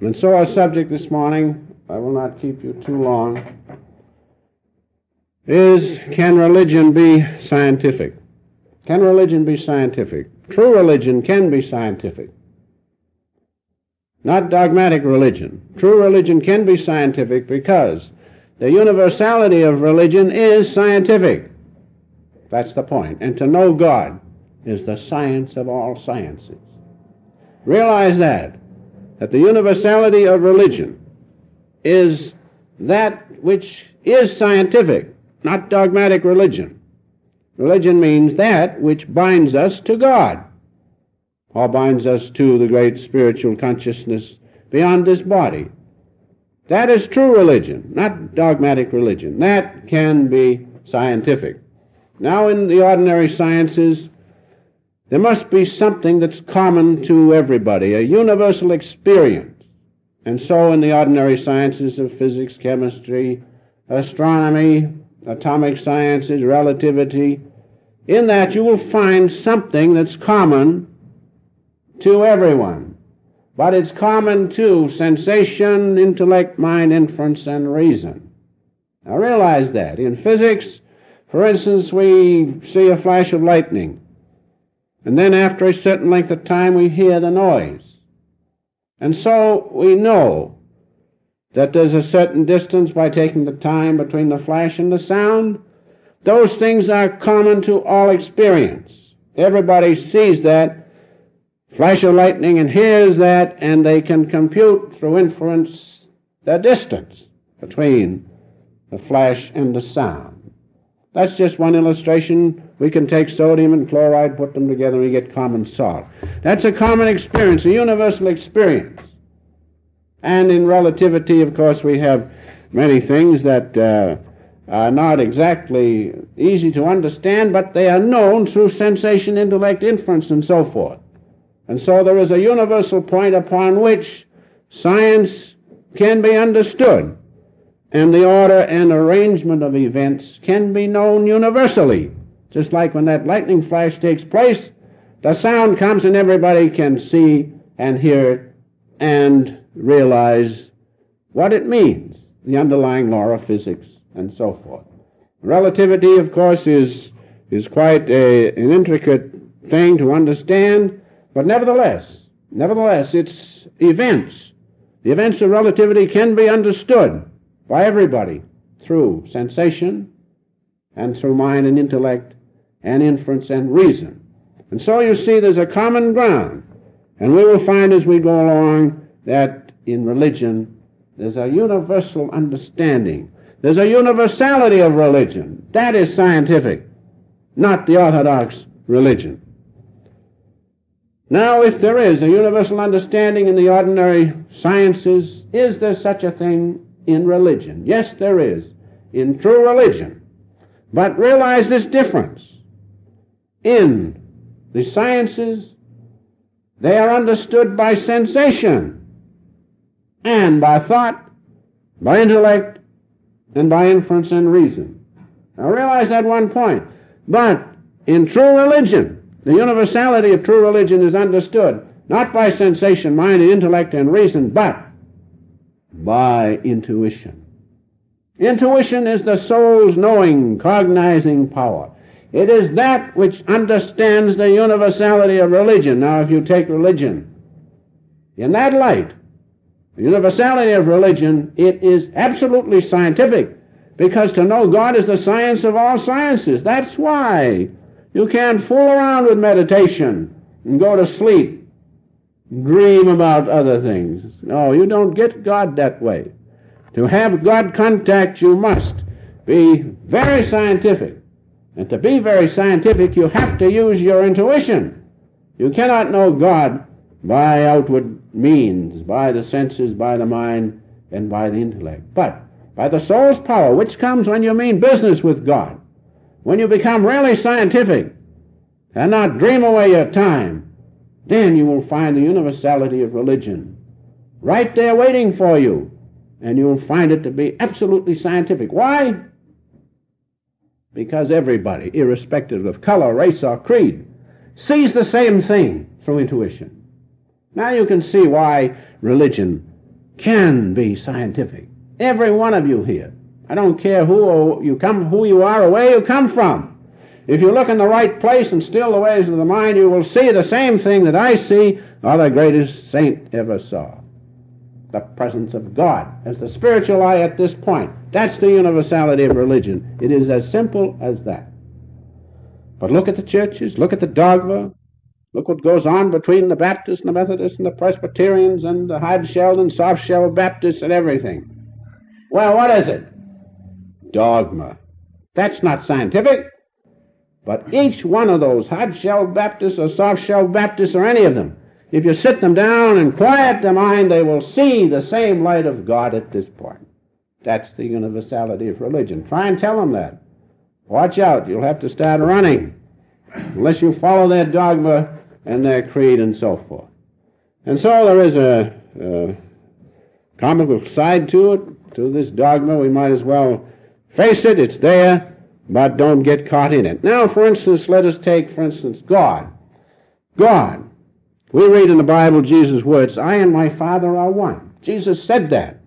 And so our subject this morning, I will not keep you too long, is, can religion be scientific? Can religion be scientific? True religion can be scientific. Not dogmatic religion. True religion can be scientific because the universality of religion is scientific. That's the point. And to know God is the science of all sciences. Realize that the universality of religion is that which is scientific, not dogmatic religion. Religion means that which binds us to God, or binds us to the great spiritual consciousness beyond this body. That is true religion, not dogmatic religion. That can be scientific. Now, in the ordinary sciences, there must be something that's common to everybody, a universal experience. And so in the ordinary sciences of physics, chemistry, astronomy, atomic sciences, relativity, in that you will find something that's common to everyone. But it's common to sensation, intellect, mind, inference, and reason. Now realize that. In physics, for instance, we see a flash of lightning. And then after a certain length of time we hear the noise. And so we know that there's a certain distance by taking the time between the flash and the sound. Those things are common to all experience. Everybody sees that flash of lightning and hears that, and they can compute through inference the distance between the flash and the sound. That's just one illustration. We can take sodium and chloride, put them together, and we get common salt. That's a common experience, a universal experience. And in relativity, of course, we have many things that are not exactly easy to understand, but they are known through sensation, intellect, inference, and so forth. And so there is a universal point upon which science can be understood, and the order and arrangement of events can be known universally. Just like when that lightning flash takes place, the sound comes and everybody can see and hear it and realize what it means, the underlying law of physics and so forth. Relativity, of course, is quite an intricate thing to understand, but nevertheless, it's events. The events of relativity can be understood by everybody through sensation and through mind and intellect and inference and reason. And so you see there's a common ground, and we will find as we go along that in religion there's a universal understanding. There's a universality of religion. That is scientific, not the orthodox religion. Now, if there is a universal understanding in the ordinary sciences, is there such a thing in religion? Yes, there is, in true religion. But realize this difference. In the sciences, they are understood by sensation and by thought, by intellect, and by inference and reason. Now realize that one point. But in true religion, the universality of true religion is understood not by sensation, mind, and intellect, and reason, but by intuition. Intuition is the soul's knowing, cognizing power. It is that which understands the universality of religion. Now, if you take religion in that light, the universality of religion, it is absolutely scientific, because to know God is the science of all sciences. That's why you can't fool around with meditation and go to sleep, dream about other things. No, you don't get God that way. To have God contact, you must be very scientific. And to be very scientific, you have to use your intuition. You cannot know God by outward means, by the senses, by the mind, and by the intellect. But by the soul's power, which comes when you mean business with God, when you become really scientific and not dream away your time, then you will find the universality of religion right there waiting for you, and you will find it to be absolutely scientific. Why? Because everybody, irrespective of color, race, or creed, sees the same thing through intuition. Now you can see why religion can be scientific. Every one of you here. I don't care who you are or where you come from. If you look in the right place and still the ways of the mind, you will see the same thing that I see or the greatest saint ever saw. The presence of God as the spiritual eye at this point. That's the universality of religion. It is as simple as that. But look at the churches, look at the dogma, look what goes on between the Baptists and the Methodists and the Presbyterians and the hard-shelled and soft-shelled Baptists and everything. Well, what is it? Dogma. That's not scientific. But each one of those hard-shelled Baptists or soft-shelled Baptists or any of them, if you sit them down and quiet their mind, they will see the same light of God at this point. That's the universality of religion. Try and tell them that. Watch out, you'll have to start running unless you follow their dogma and their creed and so forth. And so there is a comical side to it, to this dogma. We might as well face it, it's there, but don't get caught in it. Now, for instance, let us take, for instance, God. God. We read in the Bible Jesus' words, I and my Father are one. Jesus said that.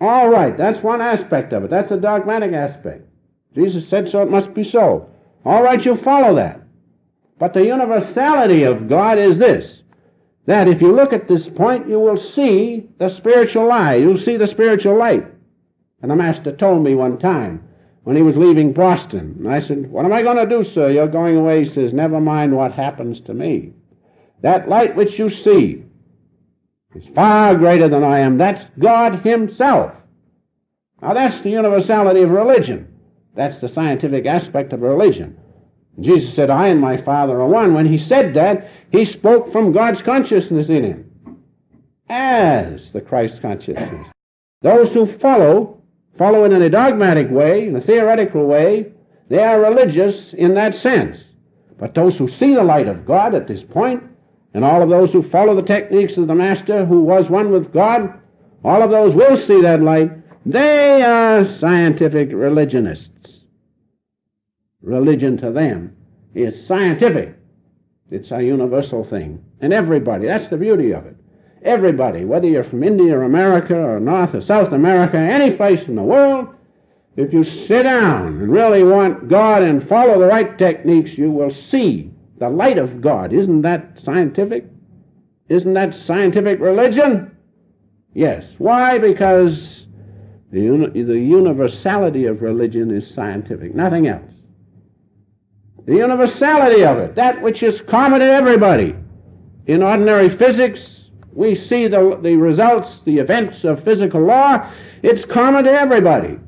All right, that's one aspect of it. That's a dogmatic aspect. Jesus said so, it must be so. All right, you follow that. But the universality of God is this, that if you look at this point, you will see the spiritual eye. You'll see the spiritual light. And the Master told me one time when he was leaving Boston, and I said, what am I going to do, sir? You're going away. He says, never mind what happens to me. That light which you see is far greater than I am. That's God himself. Now that's the universality of religion. That's the scientific aspect of religion. Jesus said, I and my Father are one. When he said that, he spoke from God's consciousness in him as the Christ consciousness. Those who follow it in a dogmatic way, in a theoretical way, they are religious in that sense. But those who see the light of God at this point, and all of those who follow the techniques of the Master who was one with God, all of those will see that light. They are scientific religionists. Religion to them is scientific. It's a universal thing. And everybody, that's the beauty of it. Everybody, whether you're from India or America or North or South America, any place in the world, if you sit down and really want God and follow the right techniques, you will see the light of God. Isn't that scientific? Isn't that scientific religion? Yes. Why? Because the universality of religion is scientific, nothing else. The universality of it, that which is common to everybody. In ordinary physics, we see the results, the events of physical law. It's common to everybody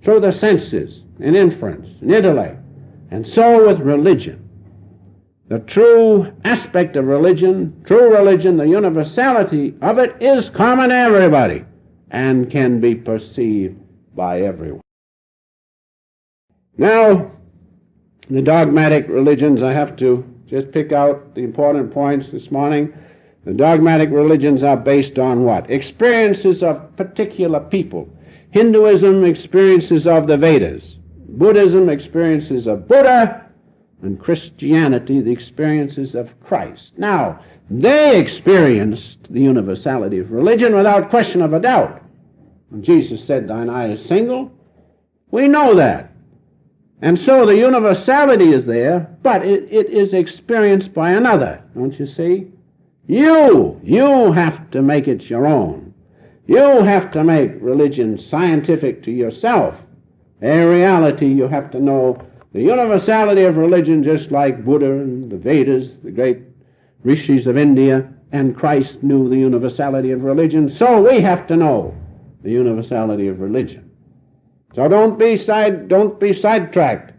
through the senses and inference and intellect. And so with religion. The true aspect of religion, true religion, the universality of it is common to everybody and can be perceived by everyone. Now, the dogmatic religions, I have to just pick out the important points this morning. The dogmatic religions are based on what? Experiences of particular people. Hinduism, experiences of the Vedas. Buddhism, experiences of Buddha. And Christianity, the experiences of Christ. Now, they experienced the universality of religion without question of a doubt. When Jesus said, thine eye is single, we know that. And so the universality is there, but it is experienced by another, don't you see? You have to make it your own. You have to make religion scientific to yourself. A reality, you have to know the universality of religion, just like Buddha and the Vedas, the great rishis of India, and Christ knew the universality of religion. So we have to know the universality of religion. So don't be sidetracked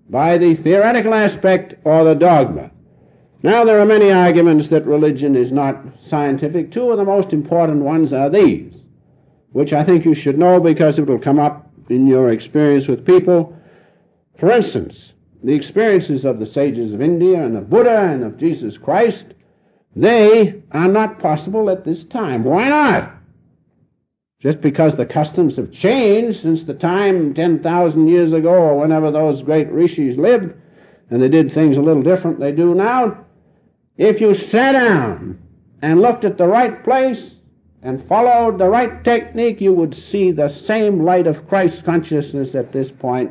by the theoretical aspect or the dogma. Now there are many arguments that religion is not scientific. Two of the most important ones are these, which I think you should know because it will come up in your experience with people. For instance, the experiences of the sages of India and of Buddha and of Jesus Christ, they are not possible at this time. Why not? Just because the customs have changed since the time 10,000 years ago or whenever those great rishis lived, and they did things a little different than they do now. If you sat down and looked at the right place and followed the right technique, you would see the same light of Christ consciousness at this point,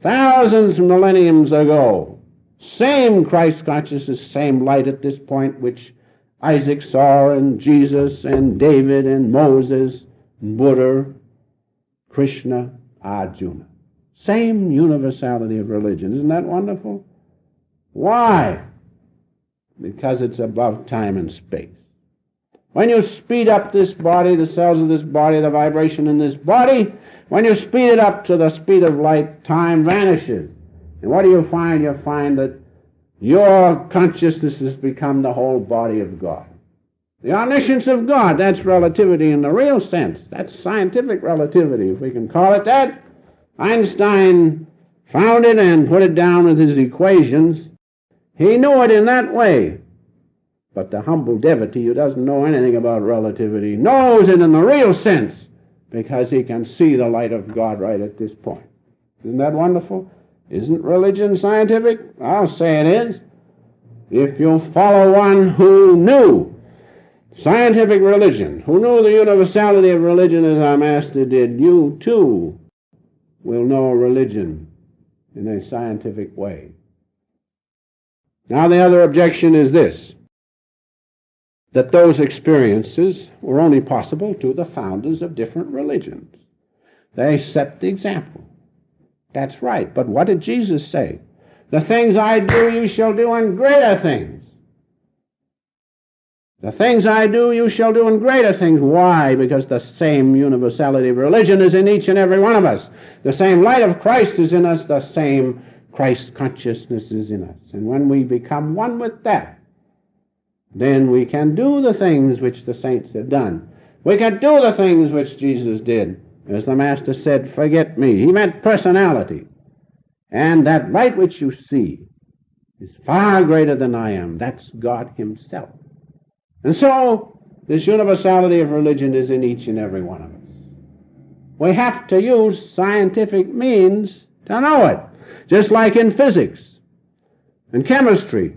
thousands of millenniums ago. Same Christ consciousness, same light at this point, which Isaac saw, and Jesus, and David, and Moses, and Buddha, Krishna, Arjuna. Same universality of religion. Isn't that wonderful? Why? Because it's above time and space. When you speed up this body, the cells of this body, the vibration in this body, when you speed it up to the speed of light, time vanishes. And what do you find? You find that your consciousness has become the whole body of God. The omniscience of God, that's relativity in the real sense. That's scientific relativity, if we can call it that. Einstein found it and put it down with his equations. He knew it in that way. But the humble devotee who doesn't know anything about relativity knows it in the real sense, because he can see the light of God right at this point. Isn't that wonderful? Isn't religion scientific? I'll say it is. If you follow one who knew scientific religion, who knew the universality of religion as our Master did, you too will know religion in a scientific way. Now the other objection is this, that those experiences were only possible to the founders of different religions. They set the example. That's right, but what did Jesus say? The things I do, you shall do, and greater things. The things I do, you shall do, and greater things. Why? Because the same universality of religion is in each and every one of us. The same light of Christ is in us. The same Christ consciousness is in us. And when we become one with that, then we can do the things which the saints have done. We can do the things which Jesus did. As the Master said, forget me. He meant personality. And that light which you see is far greater than I am. That's God himself. And so, this universality of religion is in each and every one of us. We have to use scientific means to know it. Just like in physics and chemistry.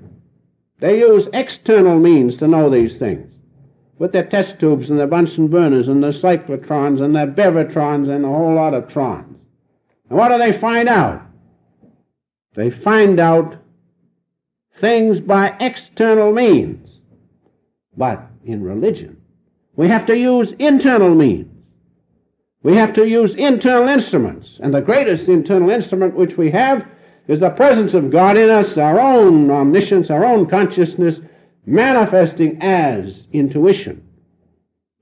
They use external means to know these things, with their test tubes and their Bunsen burners and their cyclotrons and their bevatrons and a whole lot of trons. And what do they find out? They find out things by external means. But in religion, we have to use internal means. We have to use internal instruments. And the greatest internal instrument which we have is the presence of God in us, our own omniscience, our own consciousness, manifesting as intuition.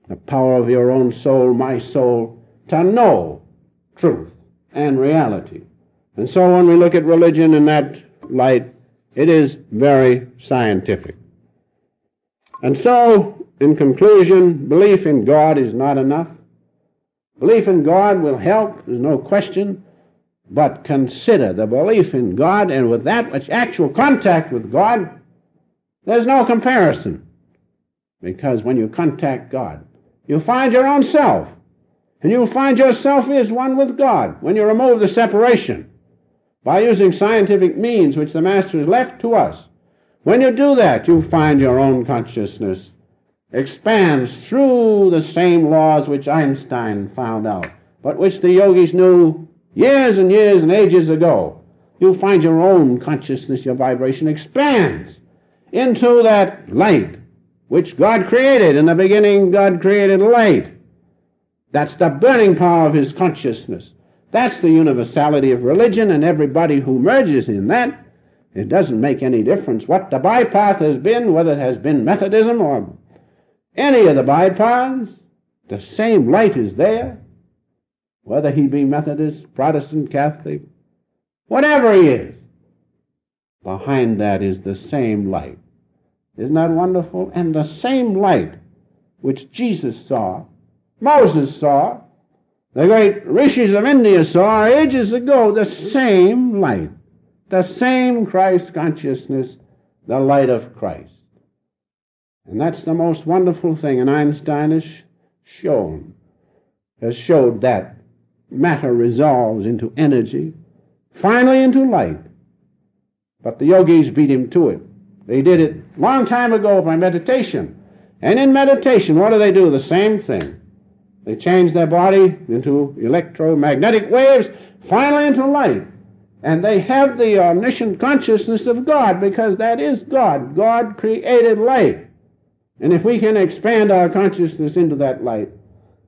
The power of your own soul, my soul, to know truth and reality. And so when we look at religion in that light, it is very scientific. And so, in conclusion, belief in God is not enough. Belief in God will help, there's no question, but consider the belief in God, and with that which actual contact with God, there's no comparison. Because when you contact God, you find your own self, and you find yourself is one with God. When you remove the separation by using scientific means which the Master has left to us, when you do that, you find your own consciousness expands through the same laws which Einstein found out, but which the yogis knew years and years and ages ago. You find your own consciousness, your vibration expands into that light which God created. In the beginning, God created light. That's the burning power of his consciousness. That's the universality of religion, and everybody who merges in that, it doesn't make any difference what the bypath has been, whether it has been Methodism or any of the bypaths, the same light is there, whether he be Methodist, Protestant, Catholic, whatever he is. Behind that is the same light. Isn't that wonderful? And the same light which Jesus saw, Moses saw, the great rishis of India saw ages ago, the same light, the same Christ consciousness, the light of Christ. And that's the most wonderful thing, and Einstein has showed that matter resolves into energy, finally into light. But the yogis beat him to it. They did it long time ago by meditation, And in meditation, what do? The same thing. They change their body into electromagnetic waves, finally into light. And they have the omniscient consciousness of God, because that is God. God created light. And if we can expand our consciousness into that light,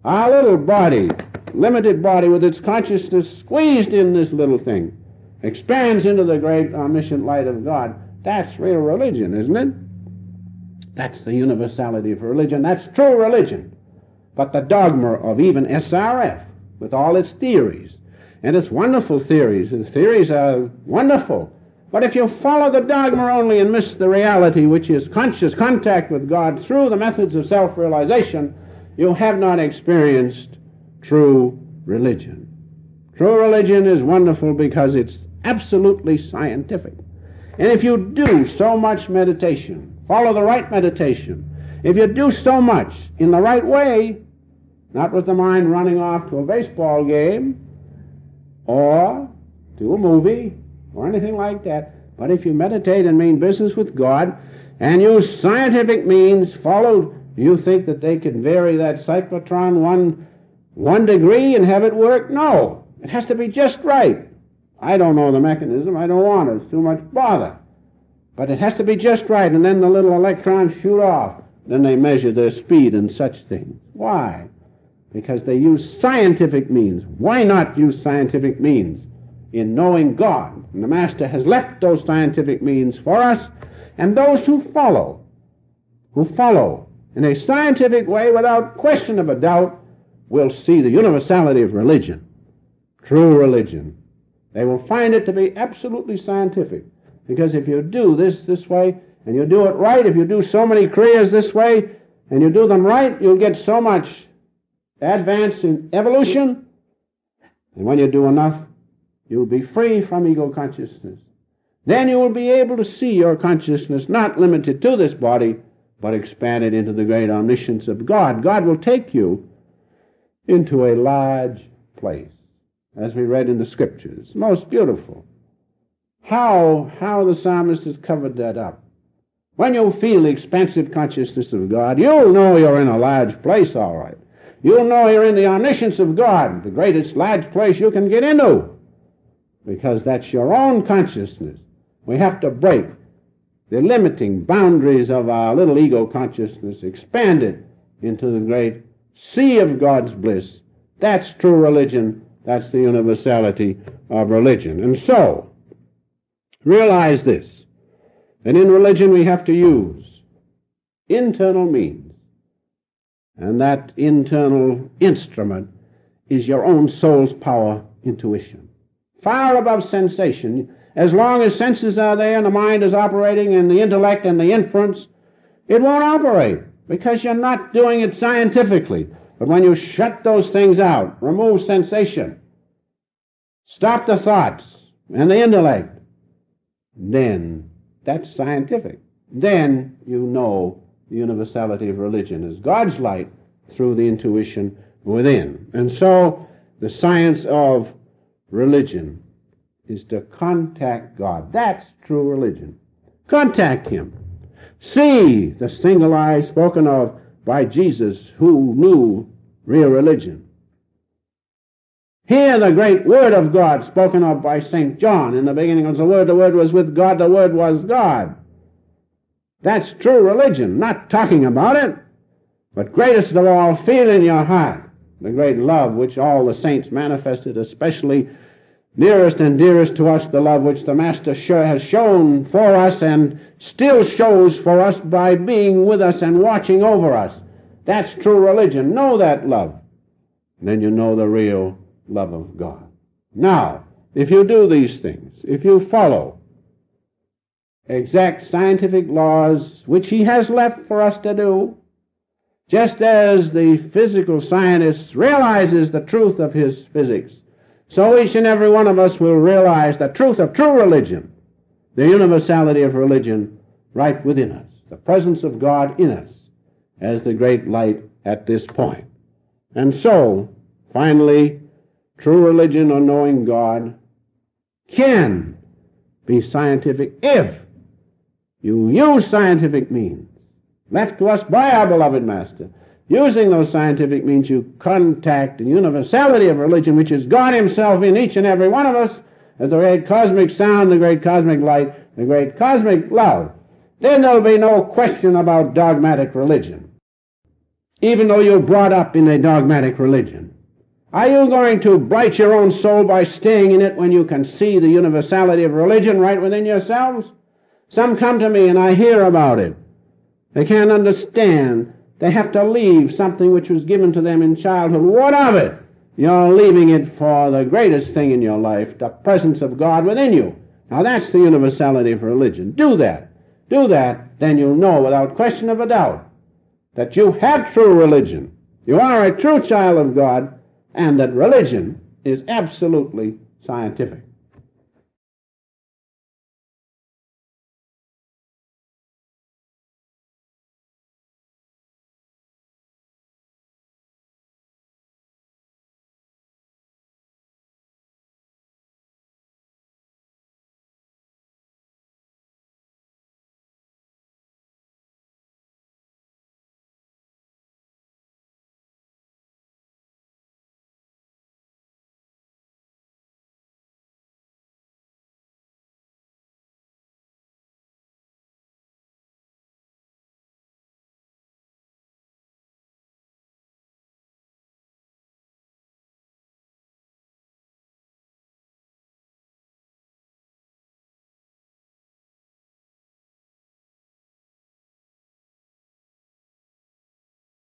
our little body, limited body with its consciousness squeezed in this little thing, expands into the great omniscient light of God. That's real religion, isn't it? That's the universality of religion. That's true religion. But the dogma of even SRF, with all its theories, and its wonderful theories, the theories are wonderful, but if you follow the dogma only and miss the reality, which is conscious contact with God through the methods of self-realization, you have not experienced true religion. True religion is wonderful because it's absolutely scientific. And if you do so much meditation, follow the right meditation, if you do so much in the right way, not with the mind running off to a baseball game or to a movie or anything like that, but if you meditate and mean business with God and use scientific means, do you think that they can vary that cyclotron one degree and have it work? No. It has to be just right. I don't know the mechanism. I don't want it. It's too much bother. But it has to be just right, and then the little electrons shoot off. Then they measure their speed and such things. Why? Because they use scientific means. Why not use scientific means in knowing God? And the Master has left those scientific means for us, and those who follow in a scientific way without question of a doubt will see the universality of religion, true religion. They will find it to be absolutely scientific, because if you do this way, and you do it right, if you do so many kriyas this way, and you do them right, you'll get so much advance in evolution, and when you do enough, you'll be free from ego consciousness. Then you will be able to see your consciousness not limited to this body, but expanded into the great omniscience of God. God will take you into a large place, as we read in the Scriptures. Most beautiful. How the psalmist has covered that up. When you feel the expansive consciousness of God, you'll know you're in a large place, all right. You'll know you're in the omniscience of God, the greatest large place you can get into, because that's your own consciousness. We have to break the limiting boundaries of our little ego consciousness, expand it into the great sea of God's bliss. That's true religion. That's the universality of religion. And so, realize this, that in religion we have to use internal means. And that internal instrument is your own soul's power, intuition. Far above sensation. As long as senses are there and the mind is operating and the intellect and the inference, it won't operate because you're not doing it scientifically. But when you shut those things out, remove sensation, stop the thoughts and the intellect, then that's scientific. Then you know the universality of religion is God's light through the intuition within. And so the science of religion is to contact God. That's true religion. Contact Him. See the single eye spoken of by Jesus, who knew real religion. Hear the great Word of God spoken of by St. John. In the beginning was the Word was with God, the Word was God. That's true religion, not talking about it, but greatest of all, feel in your heart the great love which all the saints manifested, especially nearest and dearest to us, the love which the Master has shown for us and still shows for us by being with us and watching over us. That's true religion. Know that love. And then you know the real love of God. Now, if you do these things, if you follow exact scientific laws which He has left for us to do, just as the physical scientist realizes the truth of his physics, so each and every one of us will realize the truth of true religion, the universality of religion right within us, the presence of God in us as the great light at this point. And so, finally, true religion or knowing God can be scientific if you use scientific means left to us by our beloved Master. Using those scientific means, you contact the universality of religion, which is God himself in each and every one of us, as the great cosmic sound, the great cosmic light, the great cosmic love. Then there'll be no question about dogmatic religion, even though you're brought up in a dogmatic religion. Are you going to blight your own soul by staying in it when you can see the universality of religion right within yourselves? Some come to me and I hear about it. They can't understand. They have to leave something which was given to them in childhood. What of it? You're leaving it for the greatest thing in your life, the presence of God within you. Now that's the universality of religion. Do that. Do that, then you'll know without question of a doubt that you have true religion. You are a true child of God, and that religion is absolutely scientific.